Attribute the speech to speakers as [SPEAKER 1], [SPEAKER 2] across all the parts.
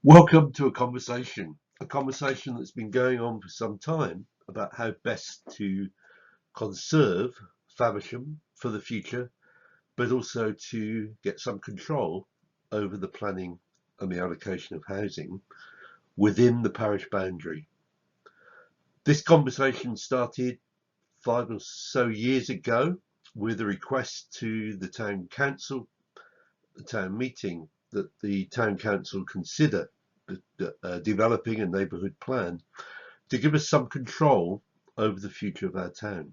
[SPEAKER 1] Welcome to a conversation that's been going on for some time about how best to conserve Faversham for the future, but also to get some control over the planning and the allocation of housing within the parish boundary. This conversation started 5 or so years ago with a request to the town council, the town meeting, that the town council consider developing a neighbourhood plan to give us some control over the future of our town.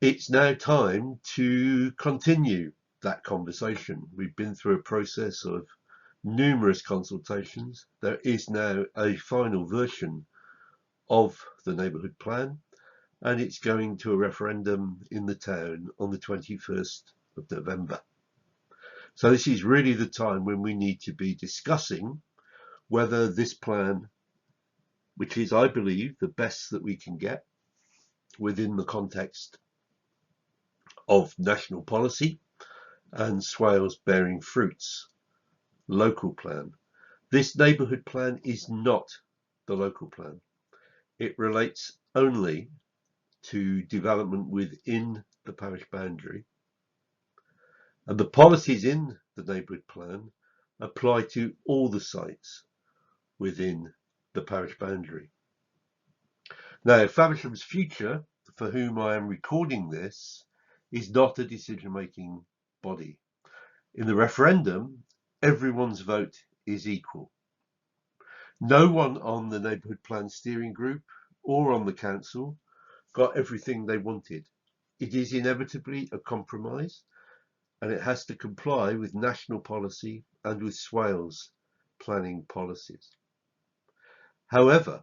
[SPEAKER 1] It's now time to continue that conversation. We've been through a process of numerous consultations. There is now a final version of the neighbourhood plan, and it's going to a referendum in the town on the 21st of November. So this is really the time when we need to be discussing whether this plan, which is, I believe, the best that we can get within the context of national policy and Swales bearing fruits, local plan. This neighbourhood plan is not the local plan. It relates only to development within the parish boundary, and the policies in the neighbourhood plan apply to all the sites within the parish boundary. Now, Faversham's future, for whom I am recording this, is not a decision-making body. In the referendum, everyone's vote is equal. No one on the neighbourhood plan steering group or on the council got everything they wanted. It is inevitably a compromise, and it has to comply with national policy and with Swales planning policies. However,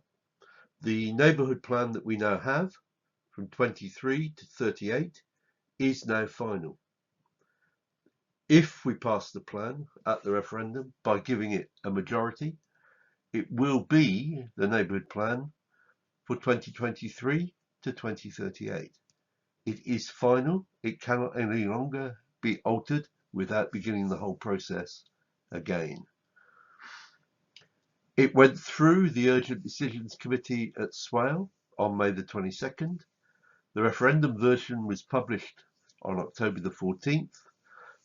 [SPEAKER 1] the neighbourhood plan that we now have from 23 to 38 is now final. If we pass the plan at the referendum by giving it a majority, it will be the neighbourhood plan for 2023 to 2038. It is final. It cannot any longer be altered without beginning the whole process again. It went through the Urgent Decisions Committee at Swale on May the 22nd. The referendum version was published on October the 14th.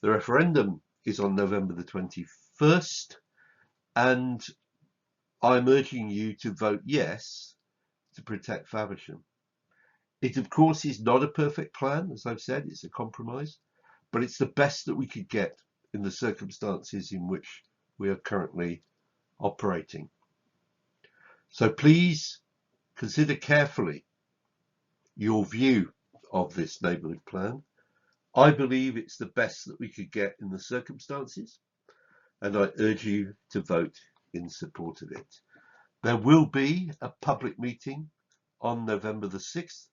[SPEAKER 1] The referendum is on November the 21st, and I'm urging you to vote yes to protect Faversham. It, of course, is not a perfect plan, as I've said, it's a compromise, but it's the best that we could get in the circumstances in which we are currently operating. So please consider carefully your view of this neighbourhood plan. I believe it's the best that we could get in the circumstances, and I urge you to vote in support of it. There will be a public meeting on November the 6th.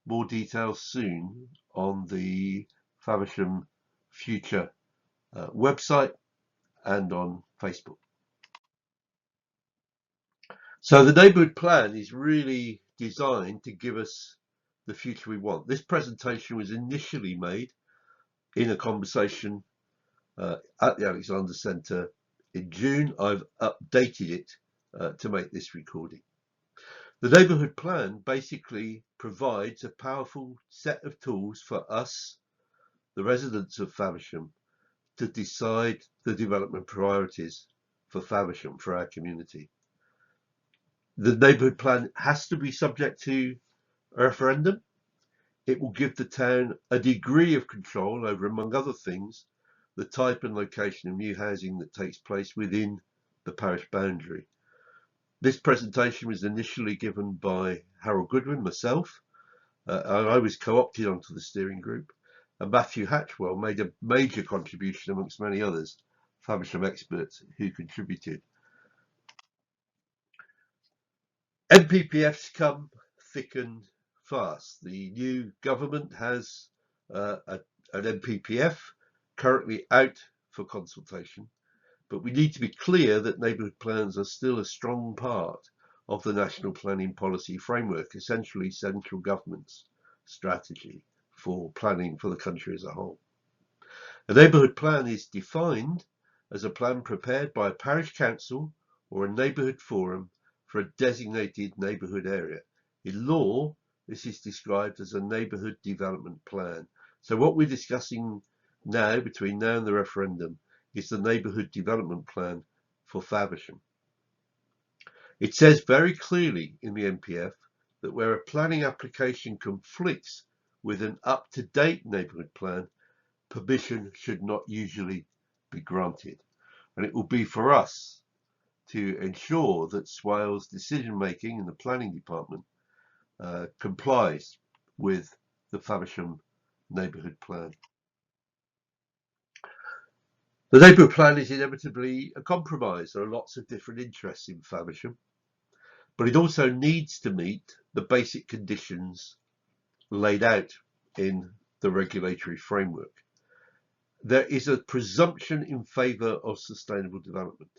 [SPEAKER 1] More details soon on the Faversham Future website and on Facebook. So the neighbourhood plan is really designed to give us the future we want. This presentation was initially made in a conversation at the Alexander Centre in June. I've updated it to make this recording. The neighbourhood plan basically provides a powerful set of tools for us, the residents of Faversham, to decide the development priorities for Faversham, for our community. The neighbourhood plan has to be subject to a referendum. It will give the town a degree of control over, among other things, the type and location of new housing that takes place within the parish boundary. This presentation was initially given by Harold Goodwin, myself, and I was co-opted onto the steering group, and Matthew Hatchwell made a major contribution amongst many others, Faversham experts who contributed. NPPFs come thick and fast. The new government has an NPPF currently out for consultation, but we need to be clear that neighbourhood plans are still a strong part of the national planning policy framework, essentially central government's strategy for planning for the country as a whole. A neighbourhood plan is defined as a plan prepared by a parish council or a neighbourhood forum for a designated neighbourhood area. In law, this is described as a neighbourhood development plan. So what we're discussing now, between now and the referendum, is the neighbourhood development plan for Faversham. It says very clearly in the NPF that where a planning application conflicts with an up-to-date neighbourhood plan, permission should not usually be granted. And it will be for us to ensure that Swale's decision making in the planning department complies with the Faversham neighbourhood plan. The neighbourhood plan is inevitably a compromise. There are lots of different interests in Faversham, but it also needs to meet the basic conditions laid out in the regulatory framework. There is a presumption in favour of sustainable development.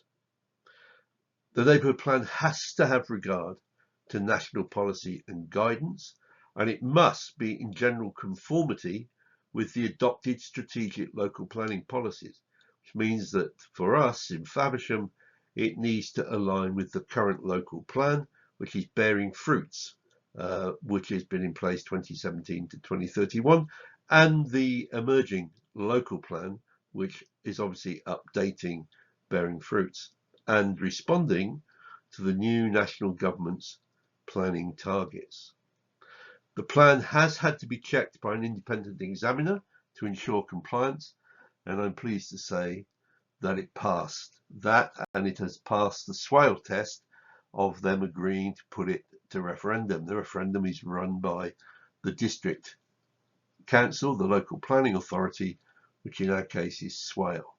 [SPEAKER 1] The neighbourhood plan has to have regard to national policy and guidance, and it must be in general conformity with the adopted strategic local planning policies, which means that for us in Faversham, it needs to align with the current local plan, which is bearing fruits, which has been in place 2017 to 2031, and the emerging local plan, which is obviously updating bearing fruits and responding to the new national government's planning targets. The plan has had to be checked by an independent examiner to ensure compliance, and I'm pleased to say that it passed that, and it has passed the Swale test of them agreeing to put it to referendum. The referendum is run by the district council, the local planning authority, which in our case is Swale.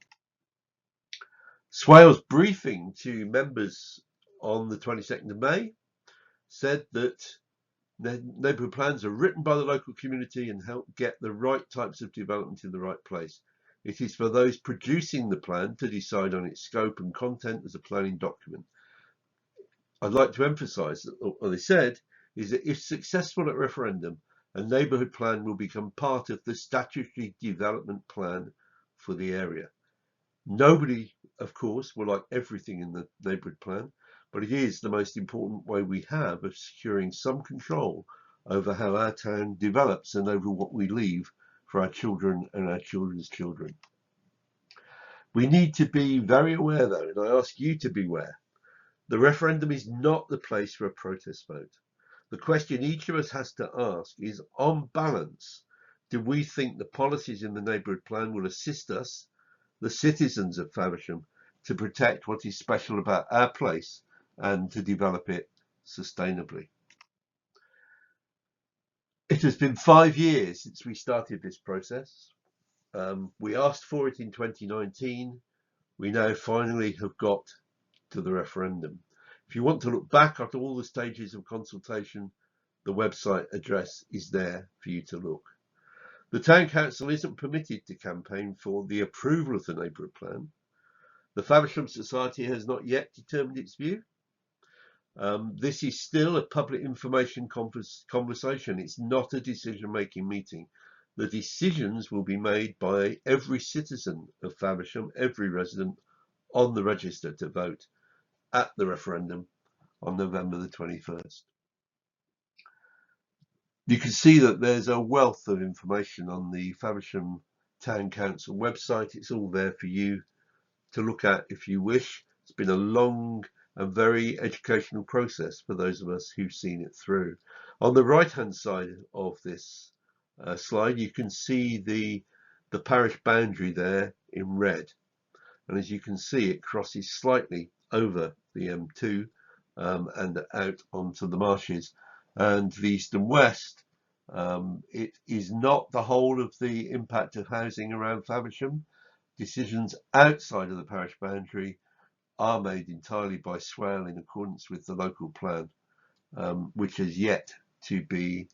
[SPEAKER 1] Swale's briefing to members on the 22nd of May said that neighbourhood plans are written by the local community and help get the right types of development in the right place. It is for those producing the plan to decide on its scope and content as a planning document. I'd like to emphasise that what they said is that if successful at referendum, a neighbourhood plan will become part of the statutory development plan for the area. Nobody, of course, will like everything in the neighbourhood plan, but it is the most important way we have of securing some control over how our town develops and over what we leave for our children and our children's children. We need to be very aware, though, and I ask you to be aware, the referendum is not the place for a protest vote. The question each of us has to ask is, on balance, do we think the policies in the neighbourhood plan will assist us, the citizens of Faversham, to protect what is special about our place and to develop it sustainably? It has been 5 years since we started this process. We asked for it in 2019. We now finally have got to the referendum. If you want to look back at all the stages of consultation, the website address is there for you to look. The Town Council isn't permitted to campaign for the approval of the neighbourhood plan. The Faversham Society has not yet determined its view. This is still a public information conversation. It's not a decision-making meeting. The decisions will be made by every citizen of Faversham, every resident, on the register to vote at the referendum on November the 21st. You can see that there's a wealth of information on the Faversham Town Council website. It's all there for you to look at if you wish. It's been a long and very educational process for those of us who've seen it through. On the right hand side of this slide, you can see the parish boundary there in red, and as you can see, it crosses slightly over the M2 and out onto the marshes and the east and west. It is not the whole of the impact of housing around Faversham. Decisions outside of the parish boundary are made entirely by Swale in accordance with the local plan, which has yet to be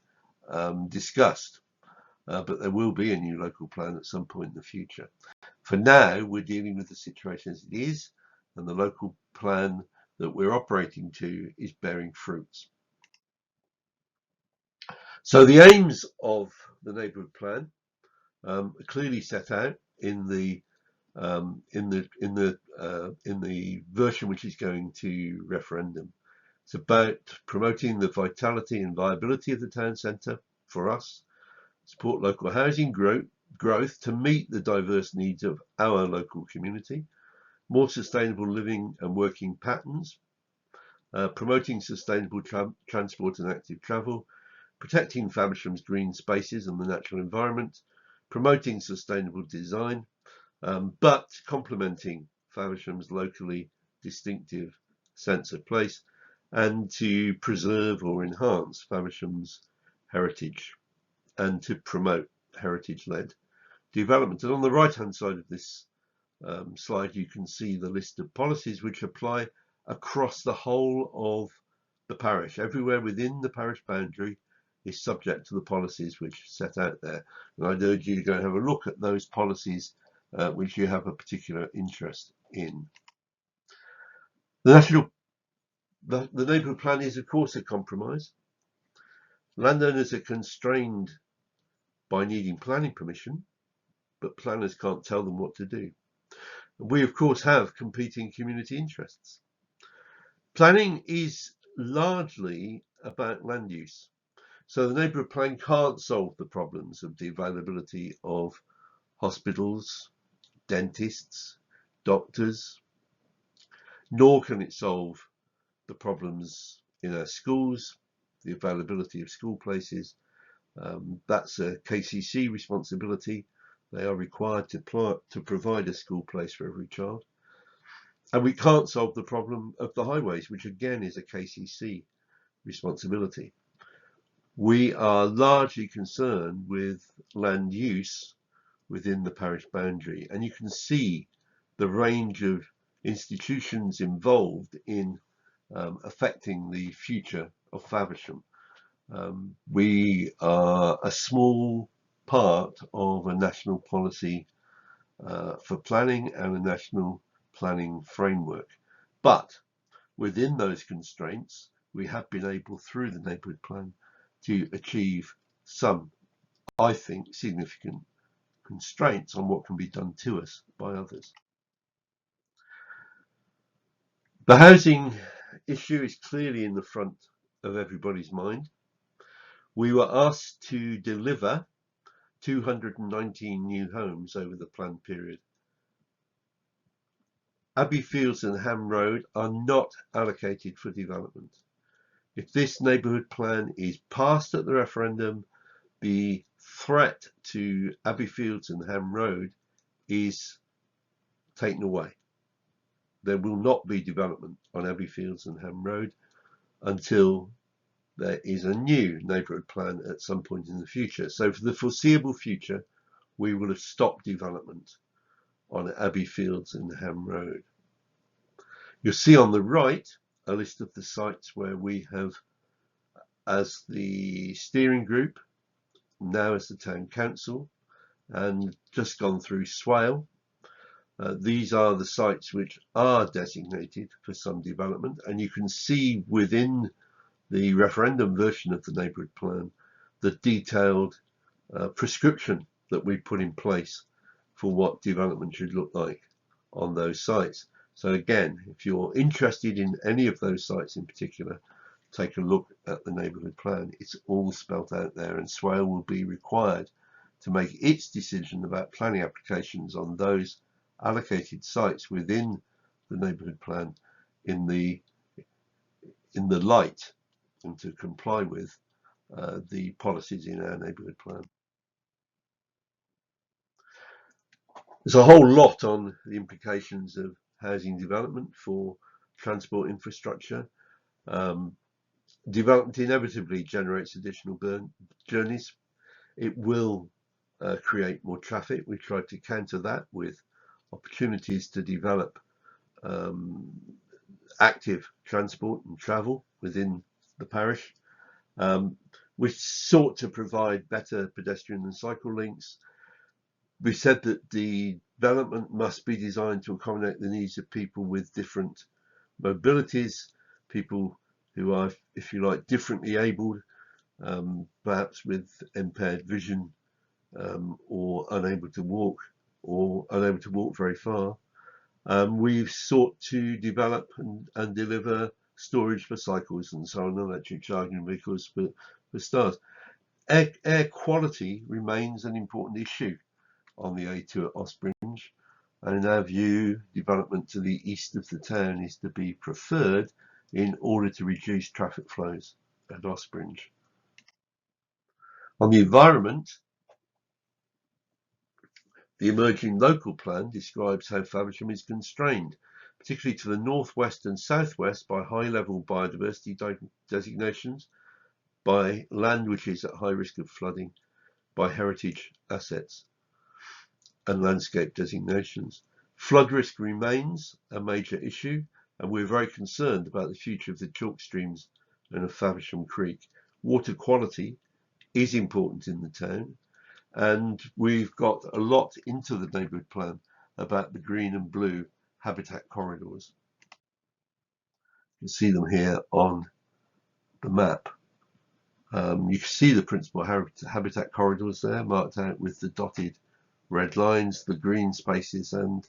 [SPEAKER 1] discussed. But there will be a new local plan at some point in the future. For now, we're dealing with the situation as it is, and the local plan that we're operating to is bearing fruits. So the aims of the neighbourhood plan are clearly set out in the in the version which is going to referendum. It's about promoting the vitality and viability of the town centre for us, support local housing growth to meet the diverse needs of our local community, more sustainable living and working patterns, promoting sustainable transport and active travel, protecting Faversham's green spaces and the natural environment, promoting sustainable design, but complementing Faversham's locally distinctive sense of place, and to preserve or enhance Faversham's heritage and to promote heritage-led development. And on the right-hand side of this slide, you can see the list of policies which apply across the whole of the parish. Everywhere within the parish boundary is subject to the policies which are set out there. And I'd urge you to go and have a look at those policies which you have a particular interest in. The neighbourhood plan is, of course, a compromise. Landowners are constrained by needing planning permission, but planners can't tell them what to do. We, of course, have competing community interests. Planning is largely about land use. So the neighbourhood plan can't solve the problems of the availability of hospitals, dentists, doctors, nor can it solve the problems in our schools, the availability of school places. That's a KCC responsibility. They are required to provide a school place for every child. And we can't solve the problem of the highways, which again is a KCC responsibility. We are largely concerned with land use within the parish boundary, and you can see the range of institutions involved in affecting the future of Faversham. We are a small part of a national policy for planning and a national planning framework. But within those constraints, we have been able, through the neighbourhood plan, to achieve some, I think, significant constraints on what can be done to us by others. The housing issue is clearly in the front of everybody's mind. We were asked to deliver 219 new homes over the planned period. Abbey Fields and Ham Road are not allocated for development. If this neighbourhood plan is passed at the referendum, the threat to Abbey Fields and Ham Road is taken away. There will not be development on Abbey Fields and Ham Road until there is a new neighbourhood plan at some point in the future. So for the foreseeable future, we will have stopped development on Abbey Fields and Ham Road. You'll see on the right a list of the sites where we have, as the steering group, now as the town council, and just gone through Swale. These are the sites which are designated for some development, and you can see within the referendum version of the neighbourhood plan the detailed prescription that we put in place for what development should look like on those sites. So again, if you're interested in any of those sites in particular, take a look at the neighbourhood plan. It's all spelt out there, and Swale will be required to make its decision about planning applications on those allocated sites within the neighbourhood plan in the light and to comply with the policies in our neighbourhood plan. There's a whole lot on the implications of housing development for transport infrastructure. Development inevitably generates additional journeys. It will create more traffic. We tried to counter that with opportunities to develop active transport and travel within the parish. We sought to provide better pedestrian and cycle links. We said that the development must be designed to accommodate the needs of people with different mobilities, people who are, if you like, differently abled, perhaps with impaired vision or unable to walk or unable to walk very far. We've sought to develop and deliver storage for cycles and so on, electric charging vehicles for staff. Air quality remains an important issue on the A2 at Ospringe, and in our view, development to the east of the town is to be preferred in order to reduce traffic flows at Ospringe. On the environment, the emerging local plan describes how Faversham is constrained, particularly to the northwest and southwest, by high-level biodiversity designations, by land which is at high risk of flooding, by heritage assets and landscape designations. Flood risk remains a major issue, and we're very concerned about the future of the chalk streams and of Faversham Creek. Water quality is important in the town, and we've got a lot into the neighbourhood plan about the green and blue habitat corridors. You can see them here on the map. You can see the principal habitat corridors there marked out with the dotted red lines, the green spaces and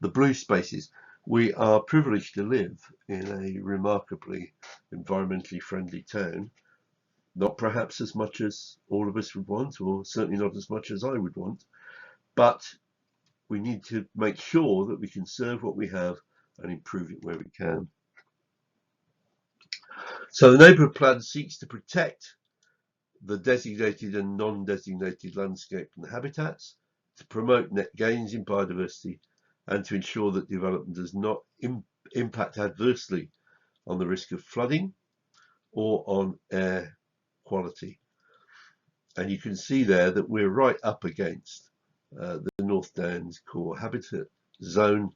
[SPEAKER 1] the blue spaces. We are privileged to live in a remarkably environmentally friendly town. Not perhaps as much as all of us would want, or certainly not as much as I would want, but we need to make sure that we conserve what we have and improve it where we can. So the neighbourhood plan seeks to protect the designated and non-designated landscape and habitats, to promote net gains in biodiversity, and to ensure that development does not impact adversely on the risk of flooding or on air quality. And you can see there that we're right up against the North Downs core habitat zone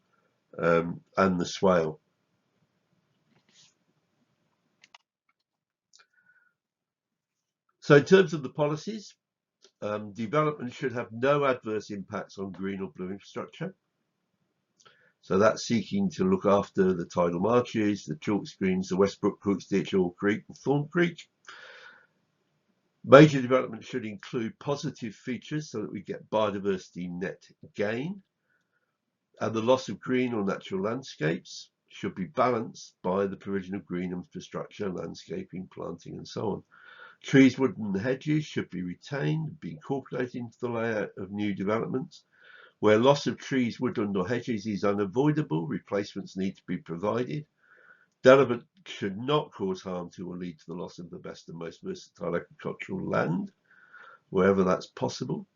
[SPEAKER 1] and the Swale. So in terms of the policies, development should have no adverse impacts on green or blue infrastructure. So that's seeking to look after the tidal marshes, the chalk streams, the Westbrook, Crooksditch, All Creek and Thorn Creek. Major development should include positive features so that we get biodiversity net gain. And the loss of green or natural landscapes should be balanced by the provision of green infrastructure, landscaping, planting and so on. Trees, wood and hedges should be retained, be incorporated into the layout of new developments. Where loss of trees, woodland or hedges is unavoidable, replacements need to be provided. Development should not cause harm to or lead to the loss of the best and most versatile agricultural land, wherever that's possible.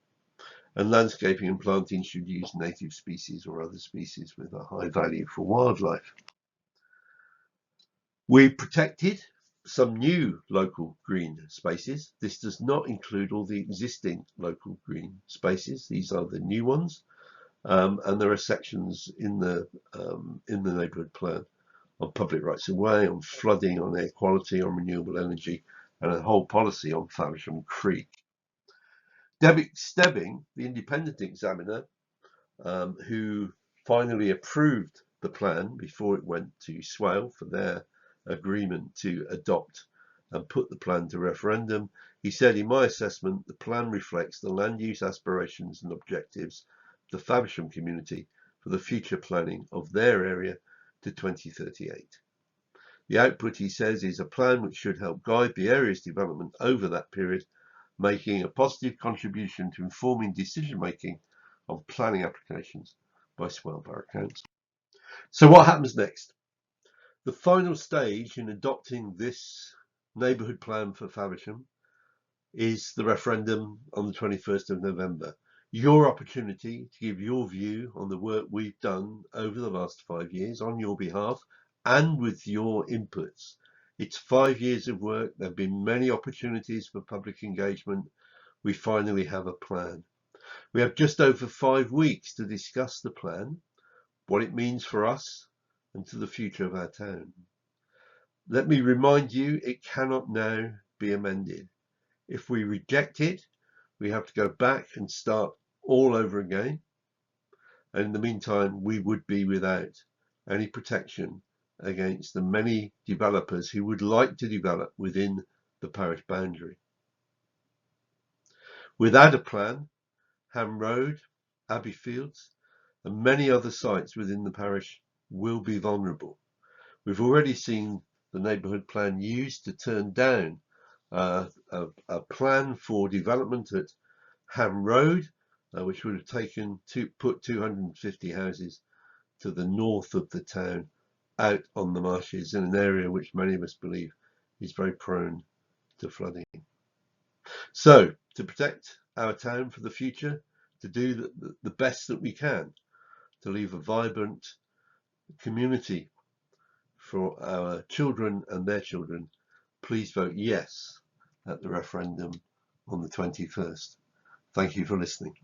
[SPEAKER 1] And landscaping and planting should use native species or other species with a high value for wildlife. We protected some new local green spaces. This does not include all the existing local green spaces. These are the new ones. And there are sections in the neighbourhood plan on public rights of way, on flooding, on air quality, on renewable energy, and a whole policy on Faversham Creek. David Stebbing, the independent examiner, who finally approved the plan before it went to Swale for their agreement to adopt and put the plan to referendum, he said, in my assessment, the plan reflects the land use aspirations and objectives of the Faversham community for the future planning of their area to 2038. The output, he says, is a plan which should help guide the area's development over that period, making a positive contribution to informing decision-making on planning applications by Swale Borough Council. So what happens next? The final stage in adopting this neighbourhood plan for Faversham is the referendum on the 21st of November. Your opportunity to give your view on the work we've done over the last 5 years on your behalf and with your inputs. It's 5 years of work. There have been many opportunities for public engagement. We finally have a plan. We have just over 5 weeks to discuss the plan, what it means for us and to the future of our town. Let me remind you, it cannot now be amended. If we reject it, we have to go back and start all over again. And in the meantime, we would be without any protection against the many developers who would like to develop within the parish boundary. Without a plan, Ham Road Abbey Fields, and many other sites within the parish will be vulnerable. We've already seen the neighbourhood plan used to turn down a plan for development at Ham Road, which would have put 250 houses to the north of the town, out on the marshes in an area which many of us believe is very prone to flooding. So, to protect our town for the future, to do the best that we can, to leave a vibrant community for our children and their children, please vote yes at the referendum on the 21st. Thank you for listening.